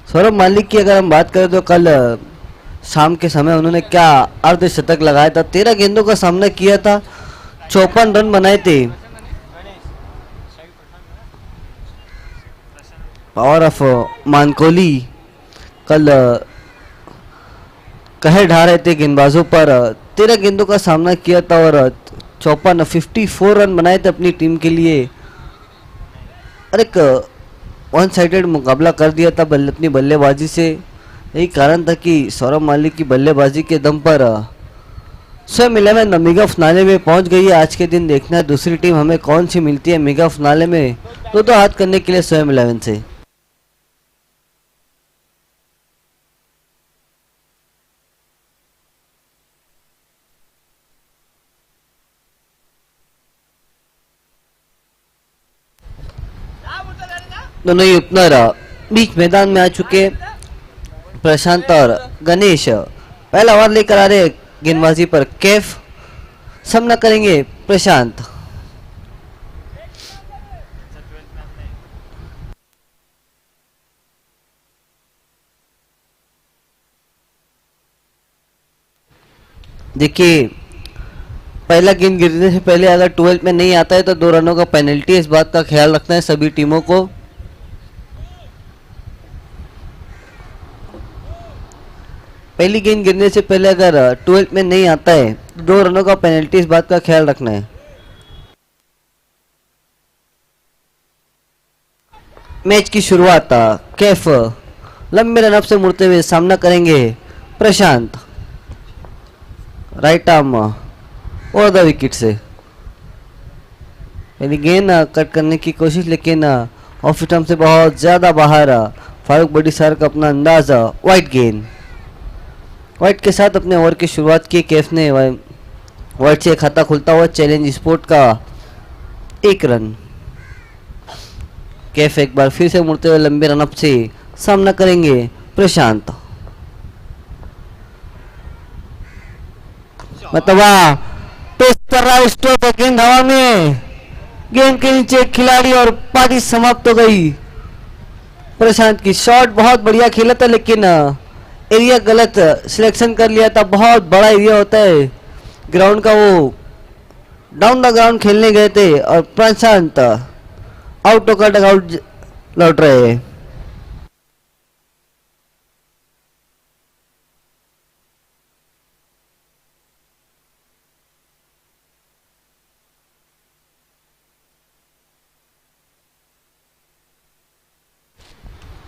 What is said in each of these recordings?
सौरभ मालिक की अगर हम बात करें तो कल शाम के समय उन्होंने क्या अर्धशतक लगाया था, 13 गेंदों का सामना किया था, 54 रन बनाए थे। पावर ऑफ मानकोली कल कहर ढा रहे थे गेंदबाजों पर। 13 गेंदों का सामना किया था और 54 रन बनाए थे अपनी टीम के लिए। और एक वन साइडेड मुकाबला कर दिया था अपनी बल्लेबाजी से। यही कारण था कि सौरभ मालिक की बल्लेबाजी के दम पर स्वयं 11 मेगा फिनाले में पहुंच गई है। आज के दिन देखना है दूसरी टीम हमें कौन सी मिलती है मेगा फिनाले में, दो हाथ करने के लिए स्वयं 11 से। दोनों ही ओपनर बीच मैदान में आ चुके। प्रशांत और गणेश पहला ओवर लेकर आ रहे गेंदबाजी पर। कैफ सामना करेंगे प्रशांत। देखिए, पहला गेंद गिरने से पहले अगर 12 में नहीं आता है तो 2 रनों का पेनल्टी। इस बात का ख्याल रखना है सभी टीमों को। पहली गेंद गिरने से पहले अगर 12 में नहीं आता है तो 2 रनों का पेनल्टी। इस बात का ख्याल रखना है। मैच की शुरुआत कैफ लंबे रनअप से मुड़ते हुए सामना करेंगे प्रशांत। राइट आर्म और द विकेट से पहली गेंद कट करने की कोशिश, लेकिन ऑफ स्टंप से बहुत ज्यादा बाहर। फारूक बड़ी सर का अपना अंदाज। वाइट गेंद, वाइट के साथ अपने ओवर की शुरुआत की कैफ ने। वाइट से खाता खुलता हुआ चैलेंज स्पोर्ट का 1 रन। कैफ एक बार फिर से मुड़ते हुए लंबे रनअप से सामना करेंगे प्रशांत। मतलब टॉस कर रहा है, स्टॉप है, गेंद हवा में, गेंद के नीचे एक खिलाड़ी और पारी समाप्त हो गई। प्रशांत की शॉट बहुत बढ़िया खेला था, लेकिन एरिया गलत सिलेक्शन कर लिया था। बहुत बड़ा एरिया होता है ग्राउंड का, वो डाउन द ग्राउंड खेलने गए थे और प्रशांत आउट होकर डगआउट लौट रहे हैं।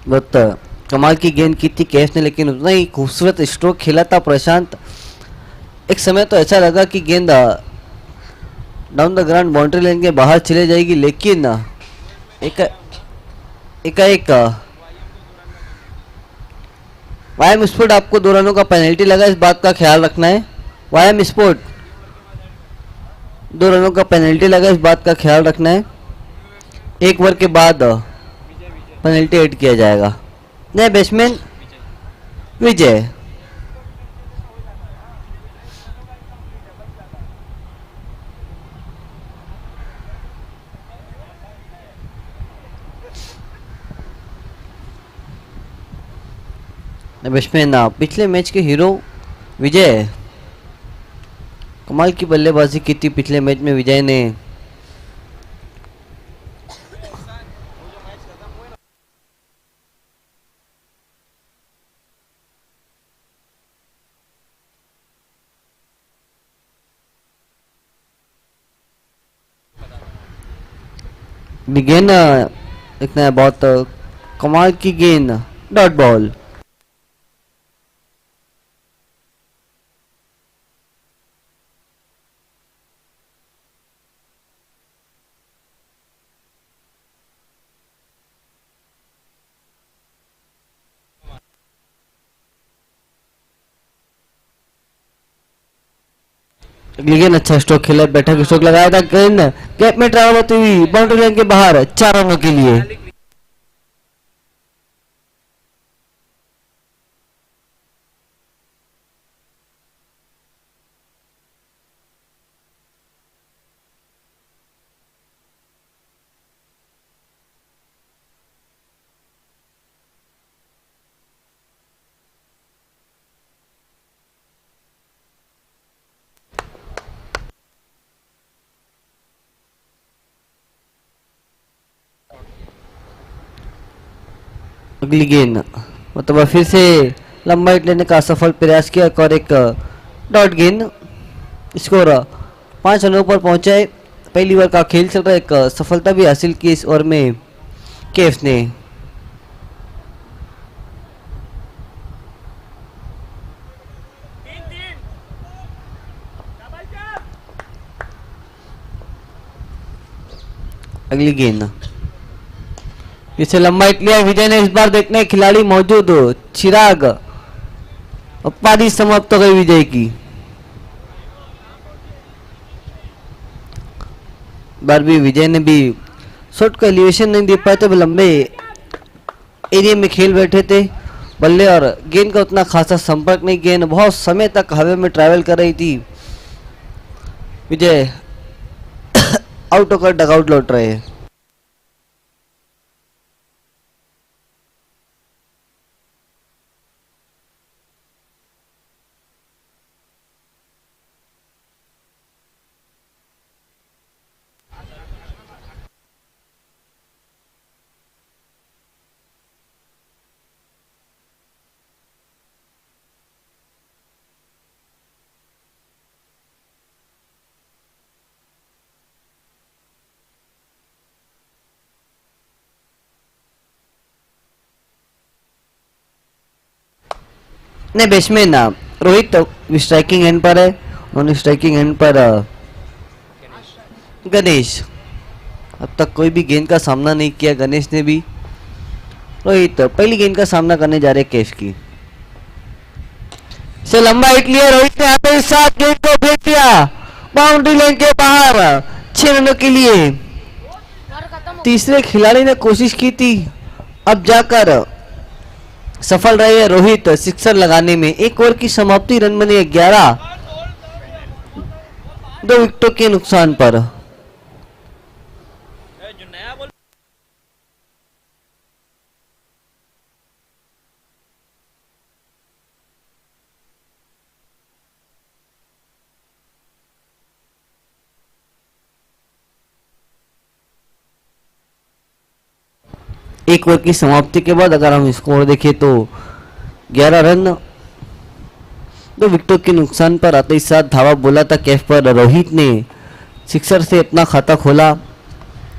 बहुत कमाल की गेंद की थी कैफ ने, लेकिन उतना ही खूबसूरत स्ट्रोक खेला था प्रशांत। एक समय तो ऐसा लगा कि गेंद down the ground boundary line के बाहर चले जाएगी, लेकिन एक एकाएक वायम स्पोर्ट आपको 2 रनों का पेनल्टी लगा, इस बात का ख्याल रखना है। वायम स्पोर्ट 2 रनों का पेनल्टी लगा, इस बात का ख्याल रखना है। एक ओवर के बाद पेनल्टी ऐड किया जाएगा। नए बैट्समैन विजय। बैट्समैन पिछले मैच के हीरो विजय। कमाल की बल्लेबाजी की थी पिछले मैच में विजय ने। गेंद इतना बहुत कमाल की गेंद, डॉट बॉल। लेकिन अच्छा स्ट्रोक खेला, बैठक स्ट्रोक लगाया था। गेंद गैप में ट्रैवल होती हुई बाउंड्री लाइन के बाहर 4 रनों के लिए। अगली गेंद मतलब फिर से लंबा हिट लेने का सफल प्रयास किया और एक डॉट गेंद। स्कोर 5 रनों पर पहुंचा है। पहली ओवर का खेल चल रहा है। एक सफलता भी हासिल की इस ओवर में केव्स ने। अगली गेंद इसे लंबा हिट लिया विजय ने। इस बार देखने खिलाड़ी मौजूद चिराग। पारी समाप्त हो गई विजय की। बार भी विजय ने भी शॉट को एलिवेशन नहीं दे पाए थे। लंबे एरिया में खेल बैठे थे। बल्ले और गेंद का उतना खासा संपर्क नहीं। गेंद बहुत समय तक हवा में ट्रैवल कर रही थी। विजय आउट होकर डगआउट लौट रहे हैं। नहीं, बैट्समैन रोहित स्ट्राइकिंग एंड पर है। नॉन स्ट्राइकिंग एंड पर गणेश। अब तक कोई भी गेंद का सामना नहीं किया गणेश ने भी। रोहित पहली गेंद का सामना करने जा रहे केव्स की। से लंबा हिट लिया रोहित ने। यहाँ पे सात गेंद को फेंक दिया बाउंड्री लाइन के बाहर 6 रनों के लिए। तीसरे खिलाड़ी ने कोशिश की थी, अब जाकर सफल रहे रोहित सिक्सर लगाने में। एक ओवर की समाप्ति, रन बने 11, 2 विकेटों के नुकसान पर। एक ओवर की समाप्ति के बाद अगर हम स्कोर देखें तो 11 रन 2 विकेटों के नुकसान पर आते ही साथ धावा बोला था कैफ पर। रोहित ने सिक्सर से अपना खाता खोला।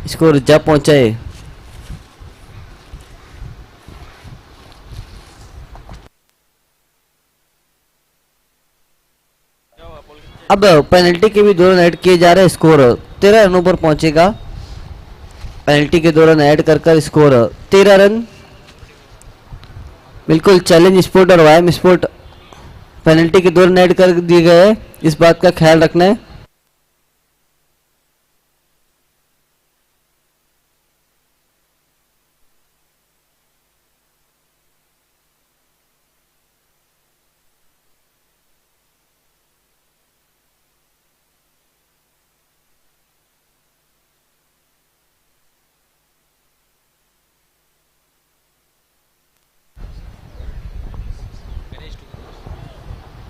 स्कोर जा पहुंचा है। अब पेनल्टी के भी 2 रन ऐड किए जा रहे हैं। स्कोर 13 रनों पर पहुंचेगा। पेनल्टी के 2 रन ऐड कर स्कोर 13 रन। बिल्कुल चैलेंज स्पोर्ट और वायम स्पोर्ट पेनल्टी के 2 रन ऐड कर दिए गए हैं, इस बात का ख्याल रखना है।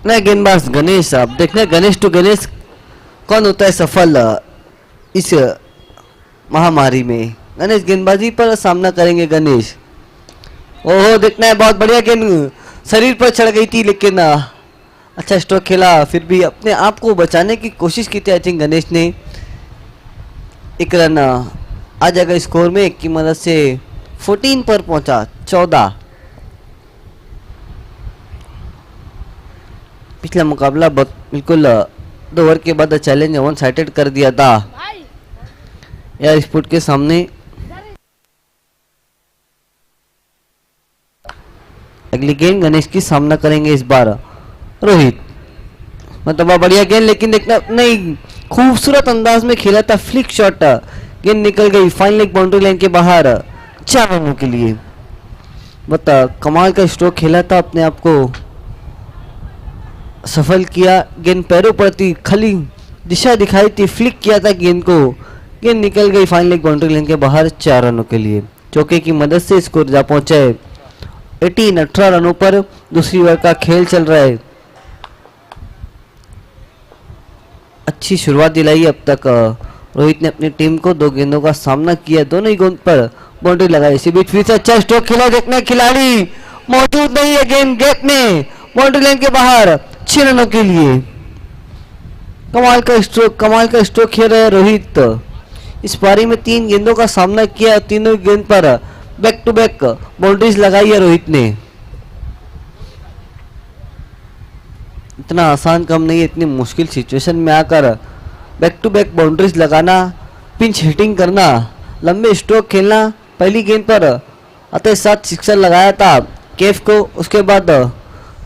नहीं, गेंदबाज गणेश। अब देखना गणेश टू गणेश कौन होता है सफल इस महामारी में। गणेश गेंदबाजी पर सामना करेंगे गणेश। ओहो, देखना है बहुत बढ़िया गेंद शरीर पर चढ़ गई थी, लेकिन अच्छा स्ट्रोक खेला। फिर भी अपने आप को बचाने की कोशिश की थी आई थिंक गणेश ने। 1 रन आ जाएगा स्कोर में। एक की मदद से 14 पर पहुंचा 14। पिछला मुकाबला बिल्कुल 2 ओवर के बाद चैलेंज 1 साइडेड कर दिया था यार स्पोर्ट के सामने। अगली गेंद गणेश की सामना करेंगे इस बार रोहित। मतलब बढ़िया गेंद, लेकिन देखना नहीं, खूबसूरत अंदाज में खेला था फ्लिक शॉट। गेंद निकल गई फाइन लेग बाउंड्री लाइन के बाहर 4 रनों के लिए। बता कमाल का स्ट्रोक खेला था, अपने आप को सफल किया। गेंद पैरों पर थी, खाली दिशा दिखाई थी, फ्लिक किया था गेंद को। गेंद निकल गई फाइन लेग बाउंड्री लाइन के बाहर 4 रनों के लिए। चौके की मदद से स्कोर जा पहुंचा है 18 रनों पर। दूसरी ओवर का खेल चल रहा है। अच्छी शुरुआत दिलाई अब तक रोहित ने अपनी टीम को। 2 गेंदों का सामना किया, दोनों ही गेंद पर बाउंड्री लगाई। इसी बीच फिर से अच्छा स्ट्रोक खेला, देखने खिलाड़ी मौजूद नहीं है गेंद गैप में, बाउंड्री लाइन के बाहर 6 रनों के लिए। कमाल का स्ट्रोक खेल रहे रोहित। इस पारी में 3 गेंदों का सामना किया, तीनों गेंद पर बैक टू बैक बाउंड्रीज लगाई है रोहित ने। इतना आसान काम नहीं है इतनी मुश्किल सिचुएशन में आकर बैक टू बैक बाउंड्रीज लगाना, पिंच हिटिंग करना, लंबे स्ट्रोक खेलना। पहली गेंद पर आते साथ सिक्सर लगाया था केफ को, उसके बाद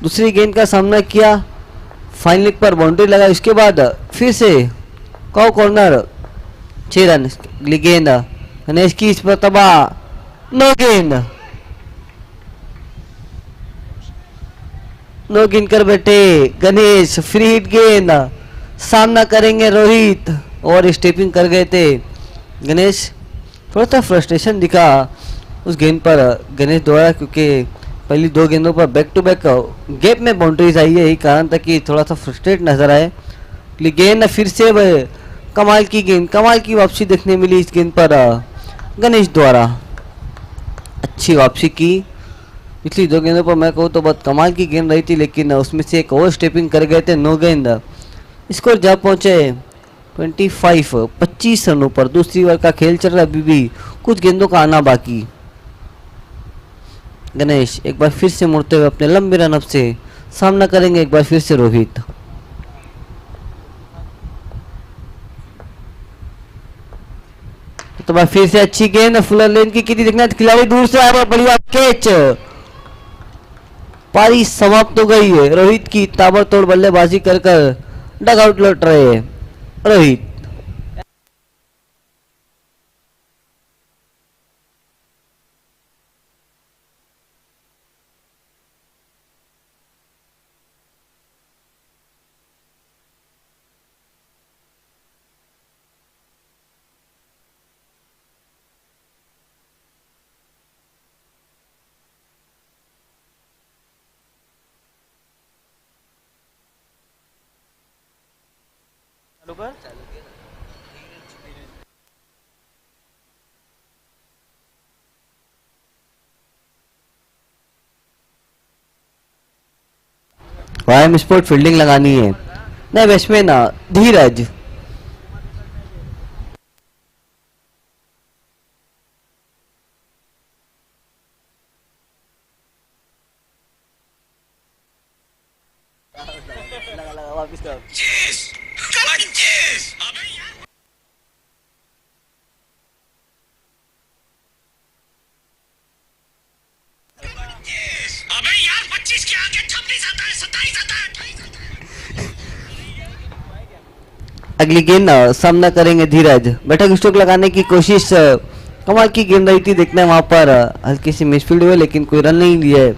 दूसरी गेंद का सामना किया, फाइन लेग पर बाउंड्री लगाई, उसके बाद फिर से कॉर्नर 6 रन। गेंद गणेश की इस पर तबाह, नो गेंद कर बैठे गणेश। फ्री हिट गेंद, सामना करेंगे रोहित, और स्टेपिंग कर गए थे गणेश। थोड़ा सा फ्रस्ट्रेशन दिखा उस गेंद पर गणेश द्वारा, क्योंकि पहली 2 गेंदों पर बैक टू बैक गैप में बाउंड्रीज आई है, यही कारण था कि थोड़ा सा फ्रस्ट्रेट नजर आए। गेंद फिर से कमाल की गेंद, कमाल की वापसी देखने मिली इस गेंद पर गणेश द्वारा। अच्छी वापसी की। पिछली 2 गेंदों पर मैं कहूँ तो बहुत कमाल की गेंद रही थी, लेकिन उसमें से एक ओवर स्टेपिंग कर गए थे, नो गेंद। स्कोर जा पहुंचे 25 रनों पर। दूसरी ओवर का खेल चल रहा है, अभी भी कुछ गेंदों का आना बाकी। गणेश एक बार फिर से मुड़ते हुए अपने लंबे रनअप से सामना करेंगे एक बार फिर से रोहित। तो बार फिर से अच्छी गेंद फुलर लेन की देखना, खिलाड़ी दूर से आया, बढ़िया कैच। पारी समाप्त हो गई है। रोहित की ताबड़तोड़ बल्लेबाजी कर डग आउट लौट रहे हैं रोहित। वाइम स्पोर्ट फील्डिंग लगानी है, नहीं बैट्समैन धीरज। अगली गेंद सामना करेंगे धीरज। बैठक स्ट्रोक लगाने की कोशिश, कमाल की गेंद रही थी, देखना वहां पर हल्की सी मिसफील्ड हुई, लेकिन कोई रन नहीं लिए।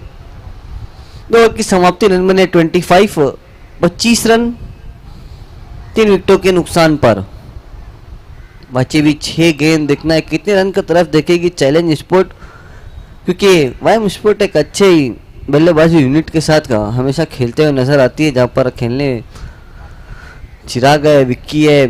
2 ओवर की समाप्ति रन बने 25 रन 3 विकेटों के नुकसान पर। बचे भी 6 गेंद, देखना है कितने रन की तरफ देखेगी चैलेंज स्पोर्ट, क्योंकि वाइम स्पोर्ट एक अच्छे बल्लेबाजी यूनिट के साथ हमेशा खेलते हुए नजर आती है, जहां पर खेलने चिराग है, विक्की है।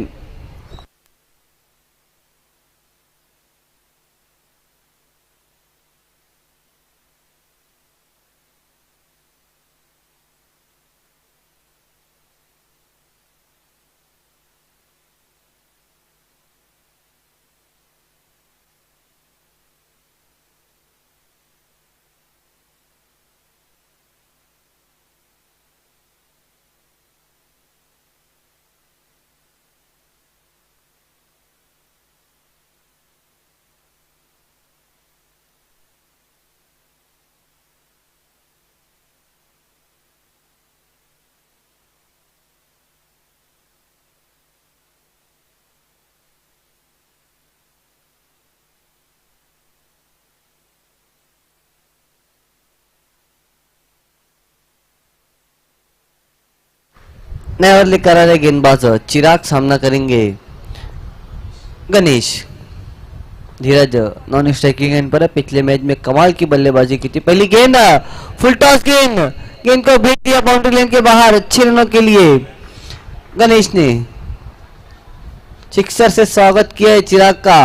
नए ओवर लेकर आ रहे गेंदबाज चिराग, सामना करेंगे गणेश। धीरज नॉन स्ट्राइकिंग एंड पर है, पिछले मैच में कमाल की बल्लेबाजी की थी। पहली गेंद फुल टॉस गेंद, गेंद को भेज दिया बाउंड्री लाइन के बाहर, अच्छे रनों के लिए गणेश ने सिक्सर से स्वागत किया है चिराग का।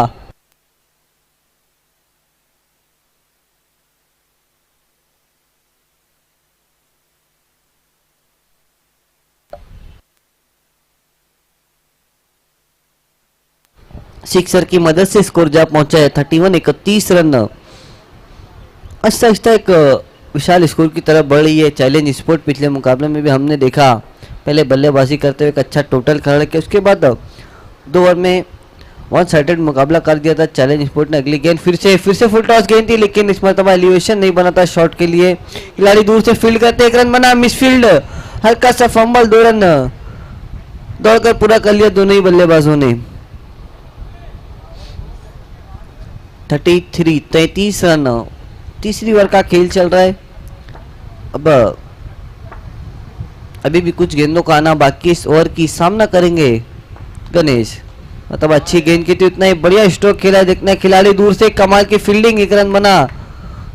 सिक्सर की मदद से स्कोर जा पहुंचा है 31 रन। आहिस्ता आहिस्ता एक विशाल स्कोर की तरफ बढ़ रही है चैलेंज स्पोर्ट। पिछले मुकाबले में भी हमने देखा पहले बल्लेबाजी करते हुए एक अच्छा टोटल खड़ा किया, उसके बाद 2 ओवर में वन साइडेड मुकाबला कर दिया था चैलेंज स्पोर्ट ने। अगली गेंद फिर से फुल टॉस गेंद थी, लेकिन इस मरतबा एलिवेशन नहीं बना था शॉट के लिए। खिलाड़ी दूर से फील्ड करते 1 रन बना, मिसफील्ड, हल्का सा फंबल, 2 रन दौड़कर पूरा कर लिया दोनों ही बल्लेबाजों ने। 33 रन, तीसरी ओवर का खेल चल रहा है। अब अभी भी कुछ गेंदों का आना बाकी, इस ओवर की सामना करेंगे गणेश। मतलब अच्छी गेंद की थी, उतना ही बढ़िया स्ट्रोक खेला है। देखना खिलाड़ी दूर से कमाल की फील्डिंग, 1 रन बना।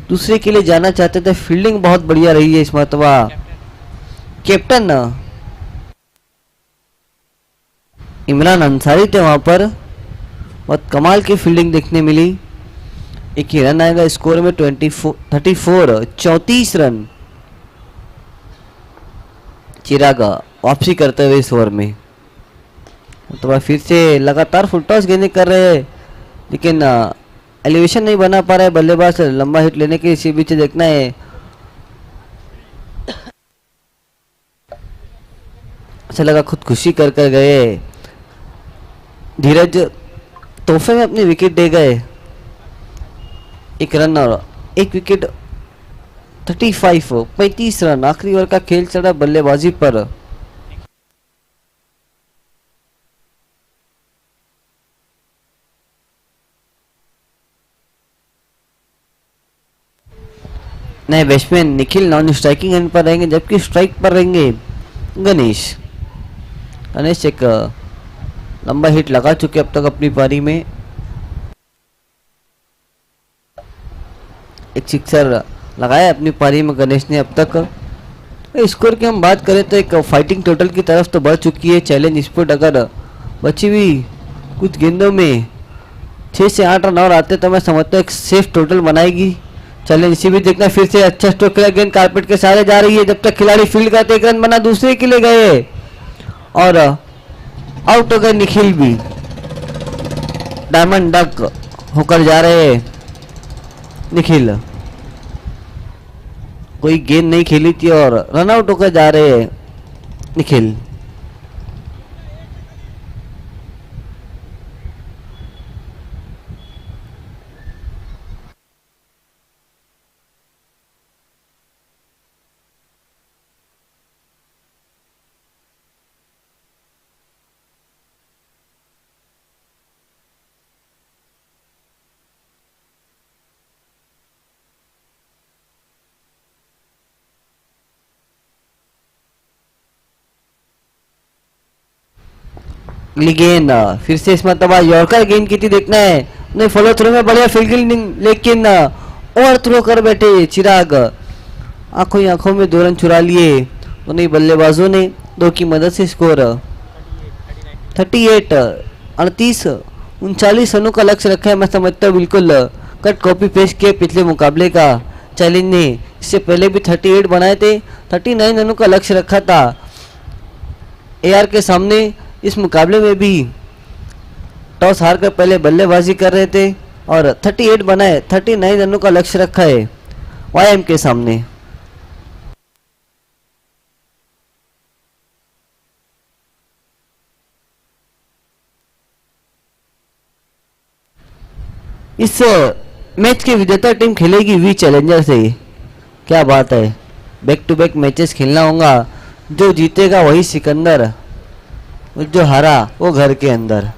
दूसरे के लिए जाना चाहते थे, फील्डिंग बहुत बढ़िया रही है इस मरतबा। कैप्टन इमरान अंसारी थे वहां पर, बहुत कमाल की फील्डिंग देखने मिली। एक ही रन आएगा स्कोर में 34 रन। चिराग वापसी करते हुए इस ओवर में तो फिर से लगातार फुल टॉस गेंदें कर रहे हैं, लेकिन एलिवेशन नहीं बना पा रहा है बल्लेबाज लंबा हिट लेने के। इसी बीच देखना है अच्छा लगा, खुदकुशी कर कर गए धीरज, तोहफे में अपनी विकेट दे गए। 1 रन और 1 विकेट, 35 रन। आखिरी ओवर का खेल चल रहा बल्लेबाजी पर। नए batsman Nikhil non striking and पर रहेंगे, जबकि स्ट्राइक पर रहेंगे गणेश। गणेश एक लंबा हिट लगा चुके अब तक अपनी पारी में। एक सिक्सर लगाया अपनी पारी में गणेश ने अब तक। स्कोर की हम बात करें तो एक फाइटिंग टोटल की तरफ तो बढ़ चुकी है चैलेंज स्पोर्ट। अगर बची हुई कुछ गेंदों में 6 से 8 रन और आते तो मैं समझता हूँ एक सेफ टोटल बनाएगी चैलेंज। इसी भी देखना फिर से अच्छा स्ट्रोक खेला, गेंद कारपेट के सहारे जा रही है, जब तक खिलाड़ी फील्ड करते 1 रन बना, दूसरे के लिए गए और आउट हो गए निखिल भी। डायमंड डक होकर जा रहे हैं निखिल, कोई गेंद नहीं खेली थी और रन आउट होकर जा रहे हैं निखिल। गेंद फिर से इस मरतबा यॉर्कर गेंद की थी, देखना है नहीं फॉलो थ्रू में बढ़िया फील्डिंग, लेकिन ओवर थ्रो कर बैठे चिराग। आंखों ही आंखों में 2 रन चुरा लिए दोनों बल्लेबाजों ने। 2 की मदद से स्कोर 38 39 रनों का लक्ष्य रखा है। मैं समझता हूँ बिल्कुल कट कॉपी पेस्ट किए पिछले मुकाबले का चैलेंज ने। इससे पहले भी 38 बनाए थे, 39 रनों का लक्ष्य रखा था एआर के सामने। इस मुकाबले में भी टॉस हार कर पहले बल्लेबाजी कर रहे थे और 38 बनाए, 39 रनों का लक्ष्य रखा है वाईएम के सामने। इस मैच की विजेता टीम खेलेगी वी चैलेंजर से। क्या बात है, बैक टू बैक मैचेस खेलना होगा, जो जीतेगा वही सिकंदर, जो हारा वो घर के अंदर।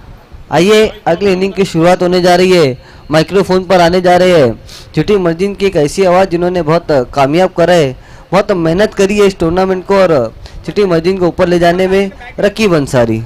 आइए अगली इनिंग की शुरुआत होने जा रही है। माइक्रोफोन पर आने जा रहे हैं चिटी मर्जिन की एक ऐसी आवाज़ जिन्होंने बहुत कामयाब करा है, बहुत मेहनत करी है इस टूर्नामेंट को और चिटी मर्जिन को ऊपर ले जाने में, रकीब अंसारी।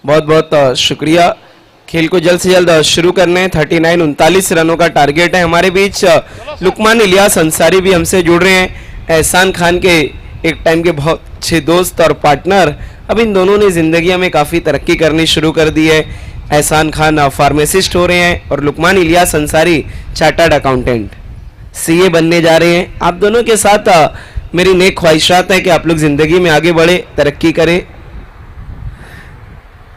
बहुत बहुत शुक्रिया खेल को जल्द से जल्द शुरू करना है। 39 रनों का टारगेट है। हमारे बीच लुकमान इलियास अंसारी भी हमसे जुड़ रहे हैं, एहसान खान के एक टाइम के बहुत अच्छे दोस्त और पार्टनर। अब इन दोनों ने जिंदगी में काफ़ी तरक्की करनी शुरू कर दी है। एहसान खान फार्मासिस्ट हो रहे हैं और Luqman Ilyas Ansari chartered accountant CA बनने जा रहे हैं। आप दोनों के साथ मेरी नेक ख्वाहिशात है कि आप लोग जिंदगी में आगे बढ़े, तरक्की करें।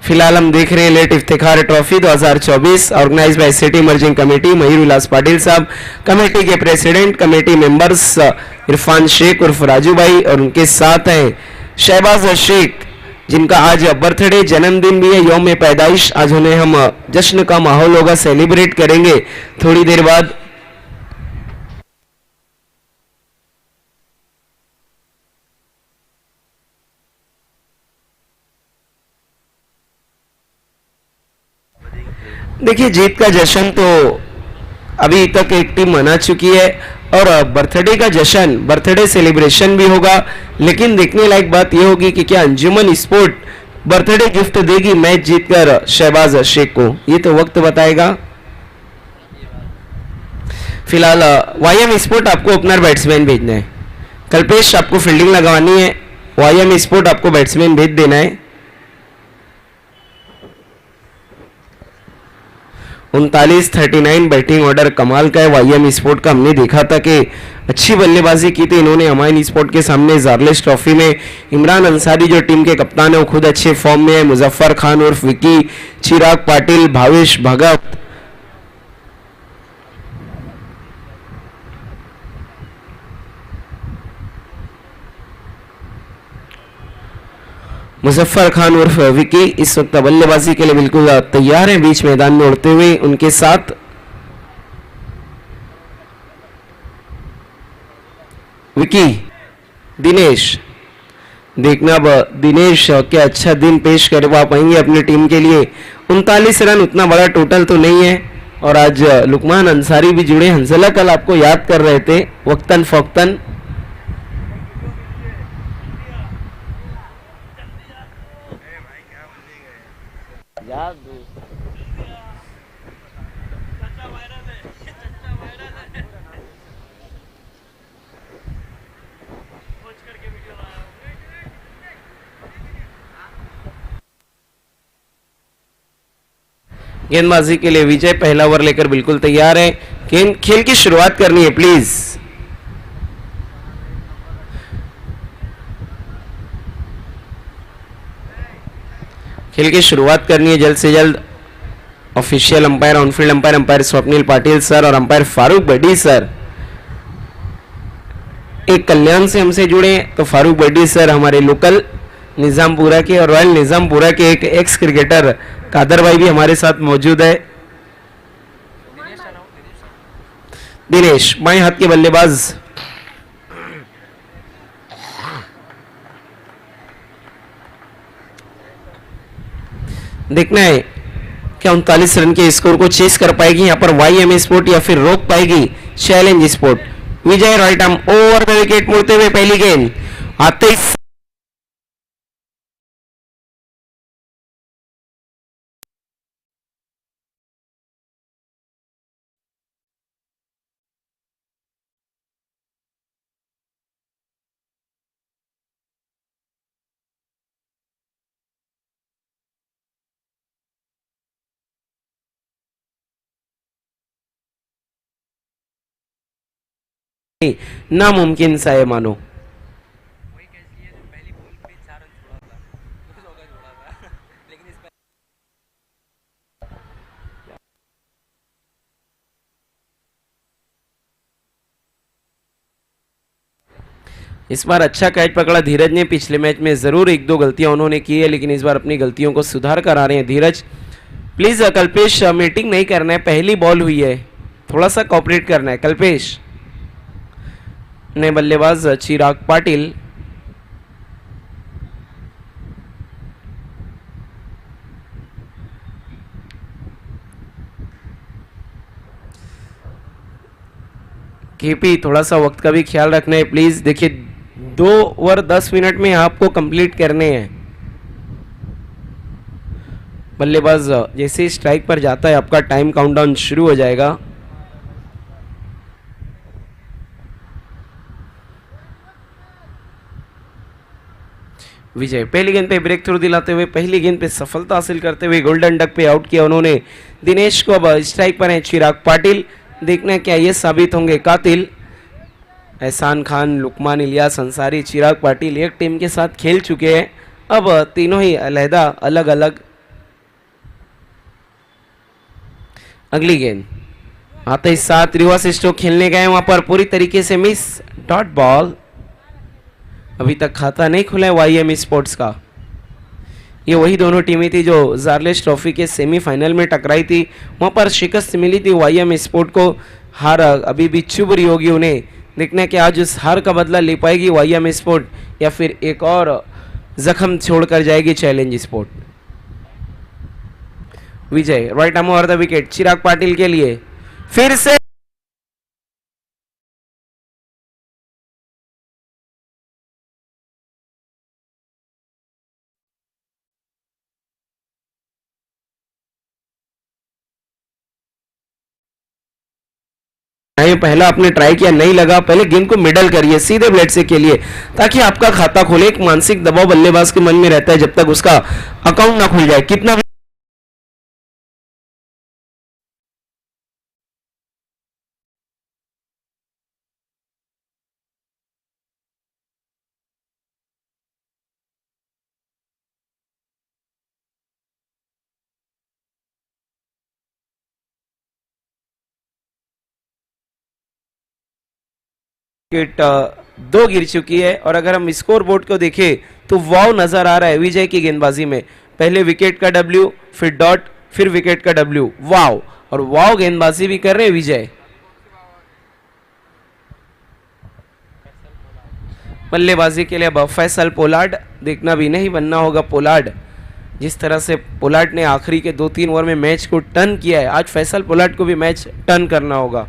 फिलहाल हम देख रहे हैं late Iftikhar trophy 2024 organise by city merging committee, Mayur Ullas Patil साहब, कमेटी के president, committee members Irfan Shaikh उर्फ राजू भाई, और उनके साथ हैं शहबाज शेख जिनका आज बर्थडे जन्मदिन भी है, यौम पैदाइश। आज उन्हें हम जश्न का माहौल होगा, सेलिब्रेट करेंगे थोड़ी देर बाद। देखिए, जीत का जश्न तो अभी तक एक टीम मना चुकी है और बर्थडे का जश्न, बर्थडे सेलिब्रेशन भी होगा, लेकिन देखने लायक बात यह होगी कि क्या अंजुमन स्पोर्ट बर्थडे गिफ्ट देगी मैच जीतकर शहबाज शेख को, ये तो वक्त बताएगा। फिलहाल वाईएम स्पोर्ट आपको ओपनर बैट्समैन भेजना है। कल्पेश आपको फील्डिंग लगवानी है, वाईएम स्पोर्ट आपको बैट्समैन भेज देना है। 39 बैटिंग ऑर्डर कमाल का है वाईएम स्पोर्ट का। हमने देखा था कि अच्छी बल्लेबाजी की थी इन्होंने हमाइन स्पोर्ट के सामने जारलेस ट्रॉफी में। इमरान अंसारी जो टीम के कप्तान है वो खुद अच्छे फॉर्म में है। मुजफ्फर खान उर्फ विकी, चिराग पाटिल, भावेश भगत, मुजफ्फर खान उर्फ विकी इस वक्त बल्लेबाजी के लिए बिल्कुल तैयार हैं, बीच मैदान में उड़ते हुए। उनके साथ विकी, दिनेश, देखना अब दिनेश क्या अच्छा दिन पेश करवा पाएंगे अपनी टीम के लिए। 39 रन उतना बड़ा टोटल तो नहीं है। और आज लुकमान अंसारी भी जुड़े। हंसला कल आपको याद कर रहे थे वक्तन फौक्तन। गेंदबाजी के लिए विजय पहला ओवर लेकर बिल्कुल तैयार है। खेल की शुरुआत करनी है प्लीज। खेल की शुरुआत करनी है जल्द से जल्द। Official umpire, on-field umpire, umpire Swapnil Patil sir और अंपायर फारूक बड्डी सर एक कल्याण से हमसे जुड़े। तो फारूक बड्डी सर हमारे लोकल निजामपुरा के और रॉयल निजामपुरा के एक एक्स क्रिकेटर कादर भाई भी हमारे साथ मौजूद है। दिनेश बाएं हाथ के बल्लेबाज। देखना है क्या 39 रन के स्कोर को चेस कर पाएगी यहां पर वाईएम स्पोर्ट या फिर रोक पाएगी challenge sport. Vijay right arm over the wicket मुड़ते हुए पहली गेंद आते ही नामुमकिन सा है मानो। इस बार अच्छा कैच पकड़ा धीरज ने। पिछले मैच में जरूर एक दो गलतियां उन्होंने की है, लेकिन इस बार अपनी गलतियों को सुधार कर आ रहे हैं धीरज। प्लीज कल्पेश मीटिंग नहीं करना है, पहली बॉल हुई है, थोड़ा सा कॉपरेट करना है। कल्पेश ने बल्लेबाज चिराग पाटिल, केपी थोड़ा सा वक्त का भी ख्याल रखना है प्लीज। देखिए 2 ओवर 10 मिनट में आपको कंप्लीट करने हैं। बल्लेबाज जैसे ही स्ट्राइक पर जाता है आपका टाइम काउंटडाउन शुरू हो जाएगा। विजय पहली गेंद पे ब्रेक थ्रू दिलाते हुए पहली गेंद पे सफलता हासिल करते हुए गोल्डन डक पे आउट किया उन्होंने दिनेश को। अब स्ट्राइक पर है चिराग पाटिल, देखना क्या ये साबित होंगे कातिल। एहसान खान, लुकमान इलियास अंसारी, चिराग पाटिल एक टीम के साथ खेल चुके हैं, अब तीनों ही अलहदा अलग अलग। अगली गेंद आते ही साथ रिवर्स स्ट्रोक खेलने गए वहां पर पूरी तरीके से मिस, डॉट बॉल। अभी तक खाता नहीं खुला है वाईएम स्पोर्ट्स का। ये वही दोनों टीमें थी जो जारलेस ट्रॉफी के सेमीफाइनल में टकराई थी, वहां पर शिकस्त मिली थी वाईएम स्पोर्ट को। हार अभी भी चुभ रही होगी उन्हें, देखना है कि आज उस हार का बदला ले पाएगी वाईएम स्पोर्ट या फिर एक और जख्म छोड़कर जाएगी challenge sport. Vijay right arm over the wicket Chirag Patil के लिए फिर से पहला आपने ट्राई किया नहीं लगा, पहले गेंद को मिडल करिए सीधे ब्लेड से खेलिए ताकि आपका खाता खोले। एक मानसिक दबाव बल्लेबाज के मन में रहता है जब तक उसका अकाउंट ना खुल जाए। कितना विकेट दो गिर चुकी है और अगर हम स्कोर बोर्ड को देखें तो वाव नजर आ रहा है विजय की गेंदबाजी में। पहले विकेट का डब्ल्यू, फिर डॉट, फिर विकेट का डब्ल्यू, वाव। और वाव गेंदबाजी भी कर रहे हैं विजय। बल्लेबाजी के लिए अब फैसल पोलार्ड, देखना भी नहीं बनना होगा पोलार्ड। जिस तरह से पोलार्ड ने आखिरी के 2-3 ओवर में मैच को टर्न किया है, आज फैसल पोलार्ड को भी मैच टर्न करना होगा।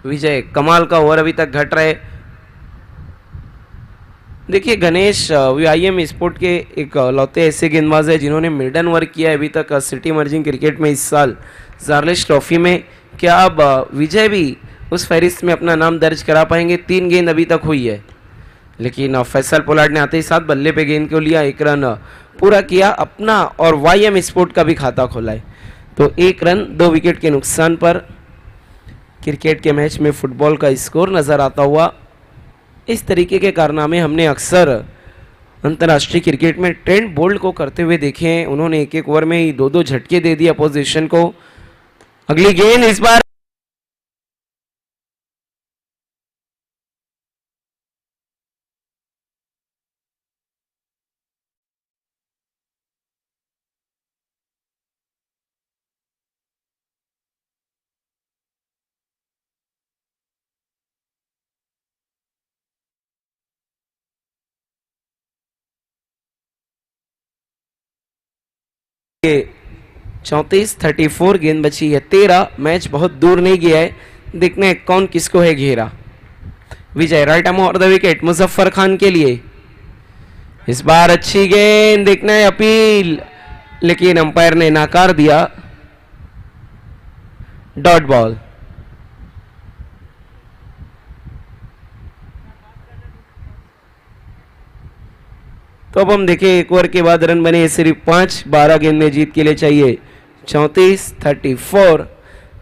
विजय कमाल का ओवर अभी तक घट रहे। देखिए गणेश वीआईएम स्पोर्ट के एक लौते ऐसे गेंदबाज है जिन्होंने मेडन वर्क किया है अभी तक सिटी मर्जिंग क्रिकेट में इस साल जारलेस ट्रॉफी में। क्या अब विजय भी उस फहरिस्त में अपना नाम दर्ज करा पाएंगे? 3 गेंद अभी तक हुई है, लेकिन फैसल पोलार्ड ने आते ही साथ बल्ले पे गेंद को लिया, 1 रन पूरा किया अपना और वाईएम स्पोर्ट का भी खाता खोला है। तो 1 रन 2 विकेट के नुकसान पर क्रिकेट के मैच में फुटबॉल का स्कोर नजर आता हुआ। इस तरीके के कारनामे हमने अक्सर अंतर्राष्ट्रीय क्रिकेट में ट्रेंट बोल्ट को करते हुए देखे हैं। उन्होंने एक एक ओवर में ही 2-2 झटके दे दिए अपोजिशन को। अगली गेंद इस बार के 34 गेंद बची है, 13। मैच बहुत दूर नहीं गया है, देखते हैं कौन किसको है घेरा। Vijay right arm over the wicket Muzaffar Khan के लिए इस बार अच्छी गेंद, देखना है अपील, लेकिन अंपायर ने नाकार दिया, डॉट बॉल। तो अब हम देखें एक ओवर के बाद रन बने सिर्फ 5, 12 गेंद में जीत के लिए चाहिए 34।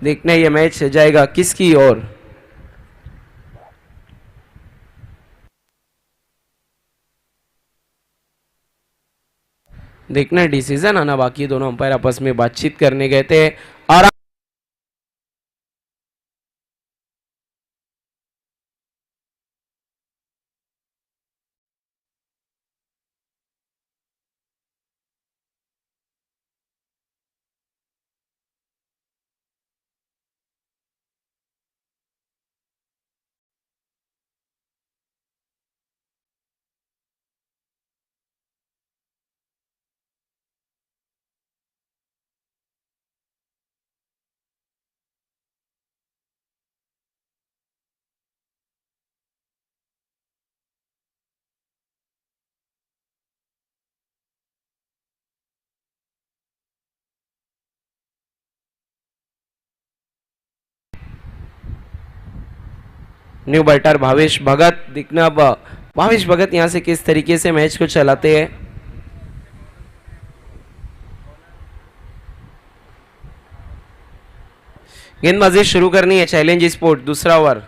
देखना है ये मैच जाएगा किसकी ओर। देखना डिसीजन आना बाकी, दोनों अंपायर आपस में बातचीत करने गए थे और न्यू बैटर भावेश भगत। देखना अब भावेश भगत यहां से किस तरीके से मैच को चलाते हैं। गेंदबाजी शुरू करनी है चैलेंज स्पोर्ट, दूसरा ओवर।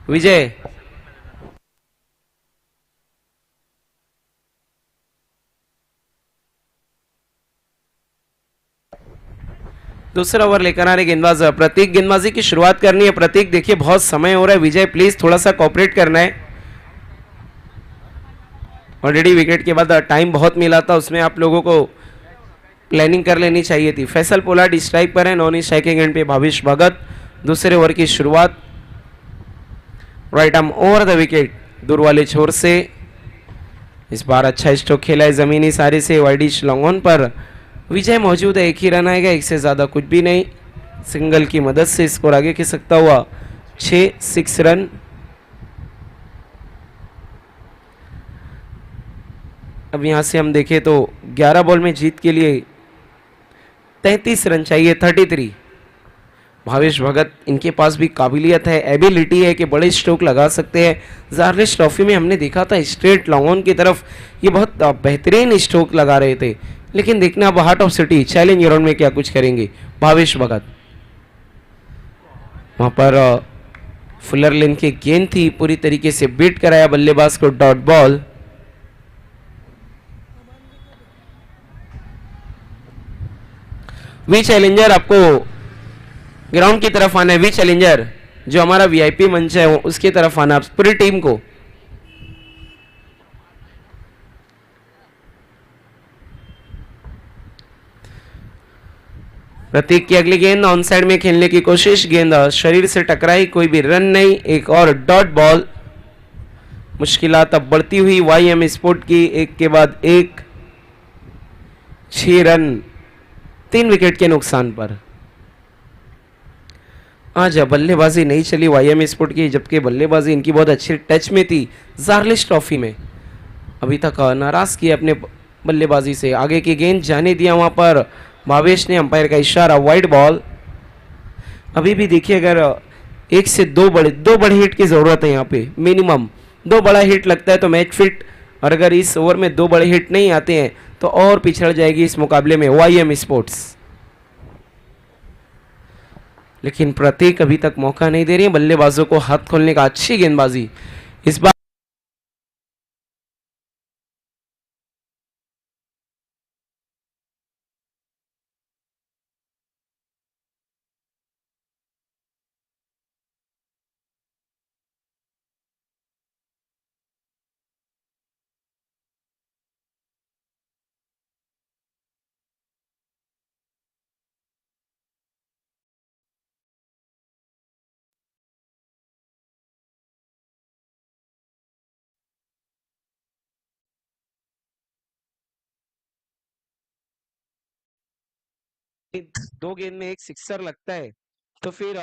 विजय दूसरा ओवर लेकर आ रहे गेंदबाज प्रतीक। गेंदबाजी की शुरुआत करनी है प्रतीक। देखिए बहुत समय हो रहा है, विजय प्लीज थोड़ा सा कोऑपरेट करना है। ऑलरेडी विकेट के बाद टाइम बहुत मिला था, उसमें आप लोगों को प्लानिंग कर लेनी चाहिए थी। फैसल पोलार्ड स्ट्राइक पर है, नॉन स्ट्राइकिंग एंड पे भावेश भगत। दूसरे ओवर की शुरुआत, right arm over the wicket, दूर वाले छोर से। इस बार अच्छा स्ट्रोक खेला है जमीनी सारे से, वाइडिश लॉन्ग ऑन पर विजय मौजूद है। एक ही रन आएगा, एक से ज्यादा कुछ भी नहीं। सिंगल की मदद से स्कोर आगे खिसकता हुआ 6 रन। अब यहां से हम देखें तो 11 बॉल में जीत के लिए 33 रन चाहिए, 33। भावेश भगत, इनके पास भी काबिलियत है, एबिलिटी है कि बड़े स्ट्रोक लगा सकते हैं। जारलिस ट्रॉफी में हमने देखा था स्ट्रेट लॉन्ग ऑन की तरफ ये बहुत बेहतरीन स्ट्रोक लगा रहे थे। लेकिन देखना अब heart of city challenge round में क्या कुछ करेंगे भावेश भगत। वहां पर फुलर लेन की गेंद थी, पूरी तरीके से बीट कराया बल्लेबाज को, डॉट बॉल। वी चैलेंजर आपको ग्राउंड की तरफ आना है। वी चैलेंजर जो हमारा वीआईपी मंच है उसकी तरफ आना पूरी टीम को। प्रतीक की अगली गेंद ऑन साइड में खेलने की कोशिश, गेंद शरीर से टकराई, कोई भी रन नहीं, एक और डॉट बॉल। मुश्किलात अब बढ़ती हुई वाईएम स्पोर्ट की, एक के बाद एक, 6 रन 3 विकेट के नुकसान पर। आज बल्लेबाजी नहीं चली वाईएम स्पोर्ट की, जबकि बल्लेबाजी इनकी बहुत अच्छी टच में थी जारलिस ट्रॉफी में। अभी तक नाराज किया अपने बल्लेबाजी से, आगे की गेंद जाने दिया वहां पर भावेश ने, अंपायर का इशारा, वाइड बॉल। अभी भी देखिए अगर एक से दो बड़े हिट की जरूरत है यहाँ पे, मिनिमम 2 बड़ा हिट लगता है तो मैच फिट। और अगर इस ओवर में 2 बड़े हिट नहीं आते हैं तो और पिछड़ जाएगी इस मुकाबले में वाईएम स्पोर्ट्स। लेकिन प्रतीक अभी तक मौका नहीं दे रही है बल्लेबाजों को हाथ खोलने का। अच्छी गेंदबाजी इस बार। दो गेंद में एक सिक्सर लगता है तो फिर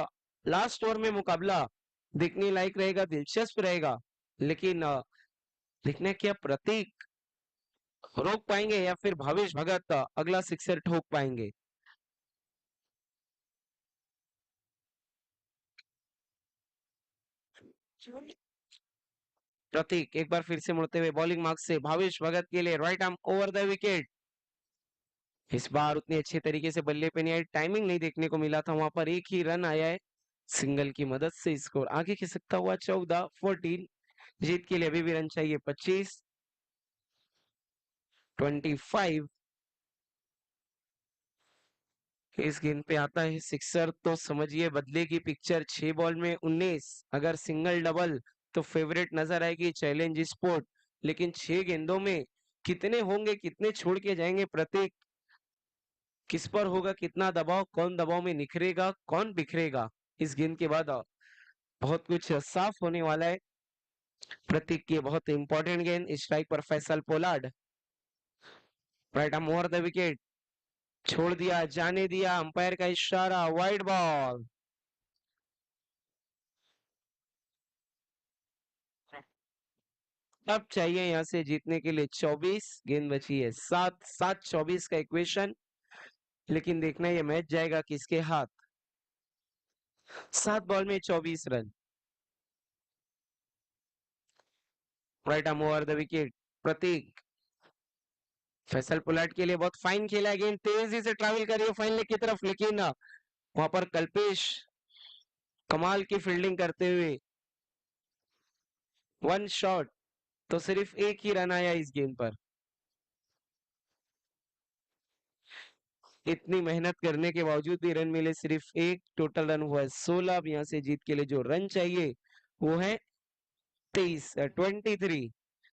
लास्ट ओवर में मुकाबला देखने लायक रहेगा, दिलचस्प रहेगा। लेकिन देखना क्या प्रतीक रोक पाएंगे या फिर भावेश भगत अगला सिक्सर ठोक पाएंगे। प्रतीक एक बार फिर से मुड़ते हुए बॉलिंग मार्क से भावेश भगत के लिए, right arm over the wicket. इस बार उतनी अच्छे तरीके से बल्ले पे नहीं आई, टाइमिंग नहीं देखने को मिला था वहां पर, एक ही रन आया है। सिंगल की मदद से स्कोर आगे खिसकता हुआ 14-14। जीत के लिए अभी भी रन चाहिए 25, 25। इस गेंद पे आता है सिक्सर तो समझिए बदले की पिक्चर। 6 बॉल में 19, अगर सिंगल डबल तो फेवरेट नजर आएगी चैलेंज स्पोर्ट। लेकिन 6 गेंदों में कितने होंगे, कितने छोड़ के जाएंगे प्रत्येक, किस पर होगा कितना दबाव, कौन दबाव में निखरेगा, कौन बिखरेगा, इस गेंद के बाद बहुत कुछ साफ होने वाला है। प्रतीक की बहुत इंपॉर्टेंट गेंद, स्ट्राइक पर Faisal Pollard, right arm over the wicket, छोड़ दिया, जाने दिया, अंपायर का इशारा, वाइड बॉल। अब चाहिए यहाँ से जीतने के लिए 24, गेंद बची है 7, 7-24 का इक्वेशन। लेकिन देखना ये मैच जाएगा किसके हाथ। 7 बॉल में 24 run. Right arm over the wicket. Prateek Faisal Pollard के लिए बहुत फाइन खेला है, गेंद तेजी से ट्रैवल कर रही है फाइनल की तरफ, लेकिन वहां पर कल्पेश कमाल की फील्डिंग करते हुए वन शॉट, तो सिर्फ एक ही रन आया इस गेंद पर। इतनी मेहनत करने के बावजूद भी रन मिले सिर्फ एक, टोटल रन हुआ है 16। अब यहाँ से जीत के लिए जो रन चाहिए वो है 23।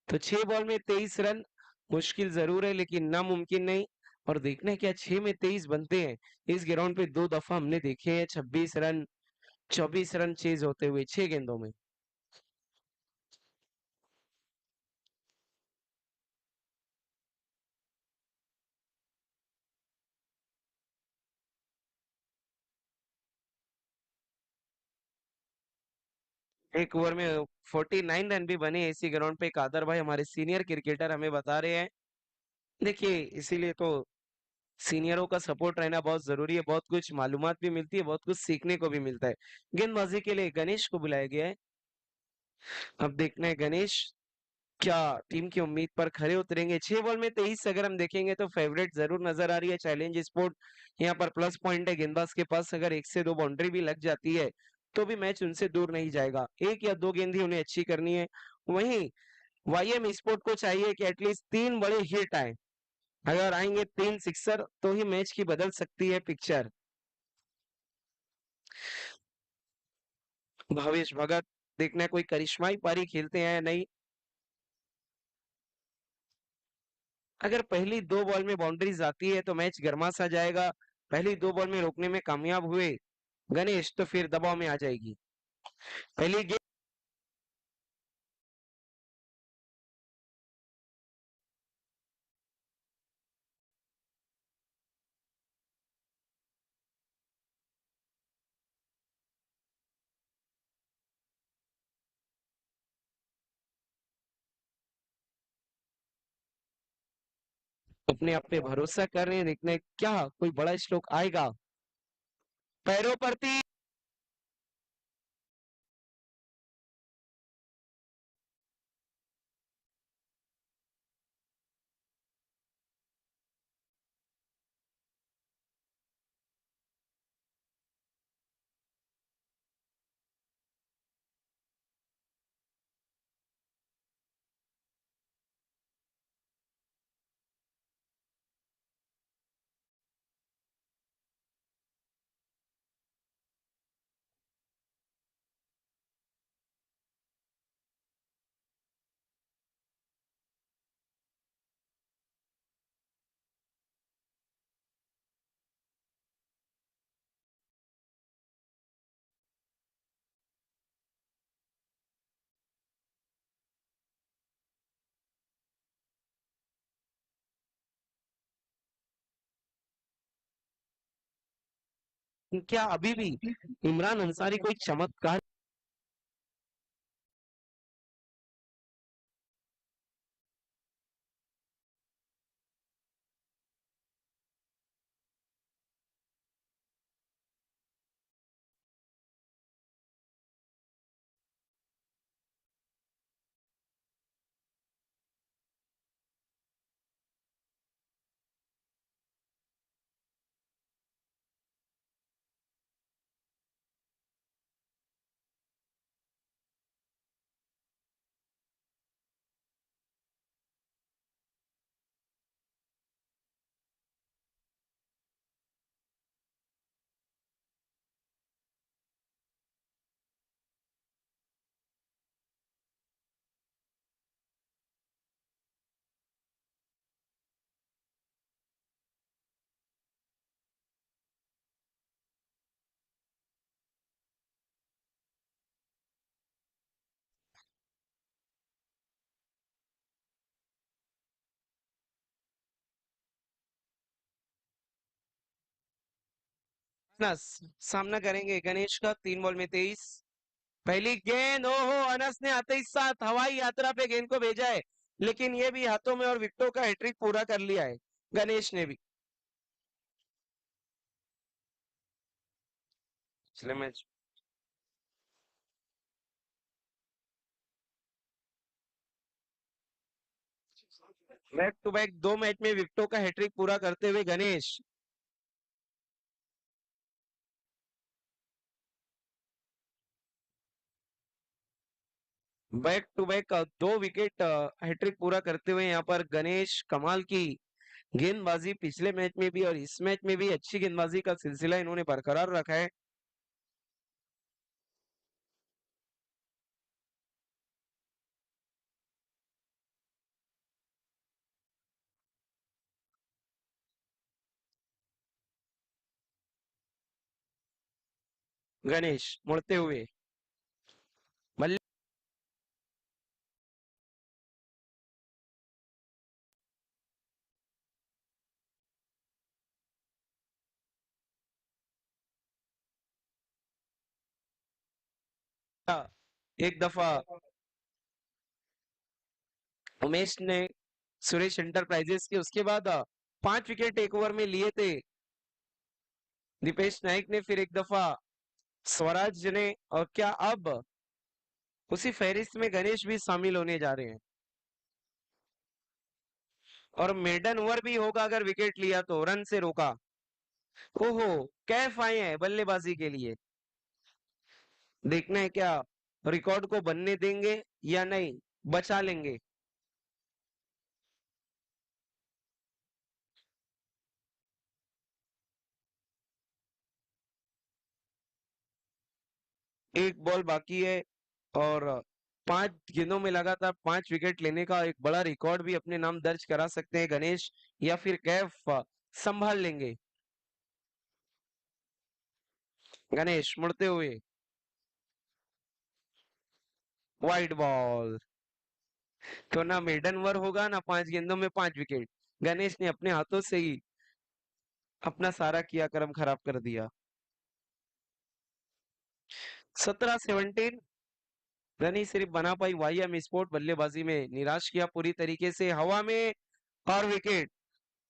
तो 6 बॉल में 23 रन मुश्किल जरूर है लेकिन नामुमकिन नहीं। और देखना है क्या 6 में 23 बनते हैं। इस ग्राउंड पे 2 दफा हमने देखे हैं 26 रन 24 रन चेज होते हुए 6 गेंदों में। एक ओवर में 49 रन भी बने इसी ग्राउंड पे। कादर भाई हमारे सीनियर क्रिकेटर हमें बता रहे हैं। देखिए इसीलिए तो सीनियरों का सपोर्ट रहना बहुत जरूरी है, बहुत कुछ मालूमात भी मिलती है, बहुत कुछ सीखने को भी मिलता है। गेंदबाजी के लिए गणेश को बुलाया गया है। अब देखना है गणेश क्या टीम की उम्मीद पर खरे उतरेंगे। 6 बॉल में 23 अगर हम देखेंगे तो फेवरेट जरूर नजर आ रही है चैलेंज स्पोर्ट। यहाँ पर प्लस पॉइंट है गेंदबाज के पास, अगर 1 से 2 बाउंड्री भी लग जाती है तो भी मैच उनसे दूर नहीं जाएगा। 1 या 2 गेंद ही उन्हें अच्छी करनी है। वहीं वाईएम स्पोर्ट को चाहिए कि एटलीस्ट 3 बड़े हिट आए। अगर आएंगे 3 सिक्सर तो ही मैच की बदल सकती है पिक्चर। भावेश भगत देखना है कोई करिश्माई पारी खेलते हैं या नहीं। अगर पहली 2 बॉल में बाउंड्रीज आती है तो मैच गर्मा सा जाएगा। पहली 2 बॉल में रोकने में कामयाब हुए गणेश तो फिर दबाव में आ जाएगी पहली गेंद। अपने आप पे भरोसा कर रहे हैं, देखना है क्या कोई बड़ा स्ट्रोक आएगा। पैरों पर थी। क्या अभी भी इमरान अंसारी कोई चमत्कार। ना सामना करेंगे गणेश का 3 बॉल में 23। पहली गेंद, ओहो, अनस ने आते ही साथ हवाई यात्रा पे गेंद को भेजा है, लेकिन ये भी हाथों में और विकेटों का हैट्रिक पूरा कर लिया है गणेश ने भी। पिछले match back to back 2 match में विकेटों का हैट्रिक पूरा करते हुए Ganesh. Back to back 2 wicket hattrick पूरा करते हुए यहाँ पर गणेश कमाल की गेंदबाजी पिछले मैच में भी और इस मैच में भी अच्छी गेंदबाजी का सिलसिला इन्होंने बरकरार रखा है। गणेश मुड़ते हुए बल्ले, एक दफा उमेश ने सुरेश एंटरप्राइजेस के, उसके बाद 5 विकेट एक ओवर में लिए थे दीपेश नाइक ने, फिर एक दफा स्वराज ने, और क्या अब उसी फहरिस्त में गणेश भी शामिल होने जा रहे हैं। और मेडन ओवर भी होगा अगर विकेट लिया तो, रन से रोका। ओहो, कैफ आए हैं बल्लेबाजी के लिए। देखना है क्या रिकॉर्ड को बनने देंगे या नहीं, बचा लेंगे। एक बॉल बाकी है और 5 गेंदों में लगातार 5 विकेट लेने का एक बड़ा रिकॉर्ड भी अपने नाम दर्ज करा सकते हैं गणेश, या फिर कैफ संभाल लेंगे। गणेश मुड़ते हुए वाइड बॉल, तो ना मेडन ओवर होगा ना 5 गेंदों में 5 विकेट। गणेश ने अपने हाथों से ही अपना सारा किया कर्म खराब कर दिया। 17-17 रन ही सिर्फ बना पाई वाईएम स्पोर्ट, बल्लेबाजी में निराश किया पूरी तरीके से, हवा में और विकेट।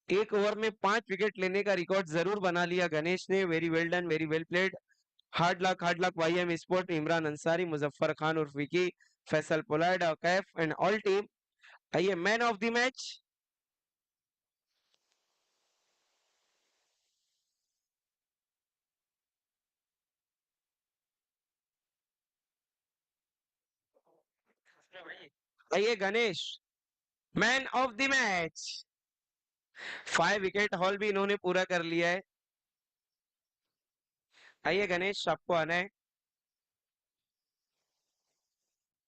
एक ओवर में 5 विकेट लेने का रिकॉर्ड जरूर बना लिया गणेश ने। Very well done, very well played. Hard luck YM sport, Imran Ansari, Muzaffar Khan उर्फ Vicky, Faisal Pollard, Kaif and all team. आइए मैन ऑफ द मैच। आइए Ganesh, man of the match. 5 wicket haul भी इन्होंने पूरा कर लिया है। आइए गणेश, आपको आना है।